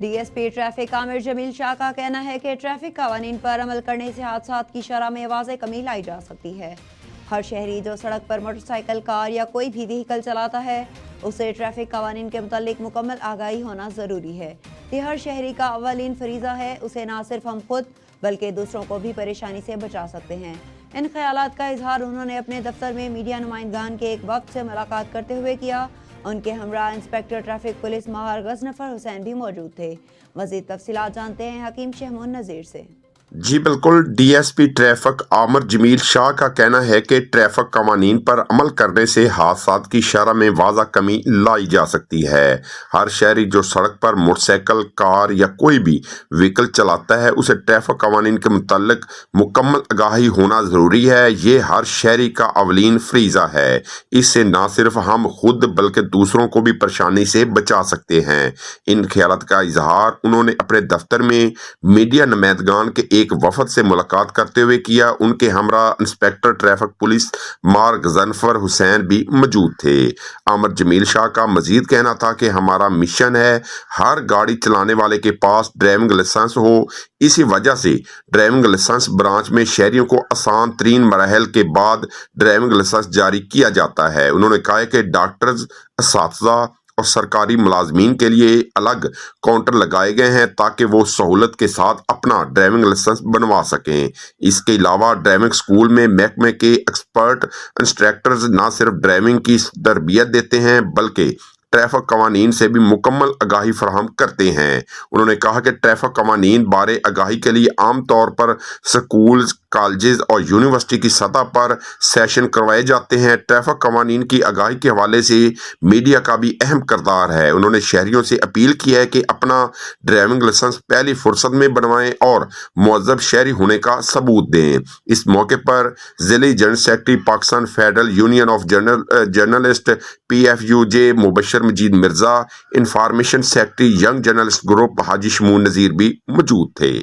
D S P traffic عامر جمیل شاہ کا کہنا ہے کہ ٹریفک قوانین پر عمل کرنے سے حادثات کی شرح میں واضح کمی لائی جا سکتی ہے۔ ہر شہری جو سڑک پر موٹر سائیکل، کار یا کوئی بھی وہیکل چلاتا ہے اسے ٹریفک قوانین کے متعلق مکمل آگاہی ہونا ضروری ہے۔ یہ ہر شہری کا اولین فریضہ ہے، اسے نہ صرف ہم خود بلکہ دوسروں کو بھی پریشانی سے بچا سکتے ہیں۔ ان خیالات کا اظہار انہوں نے اپنے دفتر میں میڈیا نمائندگان کے ایک وفد سے ملاقات کرتے ہوئے کیا۔ ان کے ہمراہ انسپکٹر ٹریفک پولیس ماہر غضنفر حسین بھی موجود تھے۔ مزید تفصیلات جانتے ہیں حکیم شہمون نذیر سے۔ جی بالکل، ڈی ایس پی ٹریفک عامر جمیل شاہ کا کہنا ہے کہ ٹریفک قوانین پر عمل کرنے سے حادثات کی شرح میں واضح کمی لائی جا سکتی ہے۔ ہر شہری جو سڑک پر موٹر سائیکل، کار یا کوئی بھی وہیکل چلاتا ہے اسے ٹریفک قوانین کے متعلق مکمل آگاہی ہونا ضروری ہے۔ یہ ہر شہری کا اولین فریضہ ہے، اس سے نہ صرف ہم خود بلکہ دوسروں کو بھی پریشانی سے بچا سکتے ہیں۔ ان خیالات کا اظہار انہوں نے اپنے دفتر میں میڈیا نمائندگان کے ایک وفد سے ملاقات کرتے ہوئے کیا۔ ان کے ہمراہ انسپکٹر ٹریفک پولیس ماہر غضنفر حسین بھی موجود تھے۔ عامر جمیل شاہ کا مزید کہنا تھا کہ ہمارا مشن ہے ہر گاڑی چلانے والے کے پاس ڈرائیونگ لائسنس ہو۔ اسی وجہ سے ڈرائیونگ لائسنس برانچ میں شہریوں کو آسان ترین مراحل کے بعد ڈرائیونگ لائسنس جاری کیا جاتا ہے۔ انہوں نے کہا کہ ڈاکٹرز، اساتذہ اور سرکاری ملازمین کے لیے الگ کاؤنٹر لگائے گئے ہیں تاکہ وہ سہولت کے ساتھ اپنا ڈرائیونگ لائسنس بنوا سکیں۔ اس کے علاوہ ڈرائیونگ اسکول میں محکمے کے ایکسپرٹ انسٹرکٹرز نہ صرف ڈرائیونگ کی تربیت دیتے ہیں بلکہ ٹریفک قوانین سے بھی مکمل آگاہی فراہم کرتے ہیں۔ انہوں نے کہا کہ ٹریفک قوانین بارے آگاہی کے لیے عام طور پر سکولز، کالجز اور یونیورسٹی کی سطح پر سیشن کروائے جاتے ہیں۔ ٹریفک قوانین کی آگاہی کے حوالے سے میڈیا کا بھی اہم کردار ہے۔ انہوں نے شہریوں سے اپیل کی ہے کہ اپنا ڈرائیونگ لائسنس پہلی فرصت میں بنوائیں اور مہذب شہری ہونے کا ثبوت دیں۔ اس موقع پر ضلعی general secretary Pakistan federal union of journalist PFUJ Mubashir Majeed Mirza, information secretary young journalist group Haji Shamoon Nazir بھی موجود تھے۔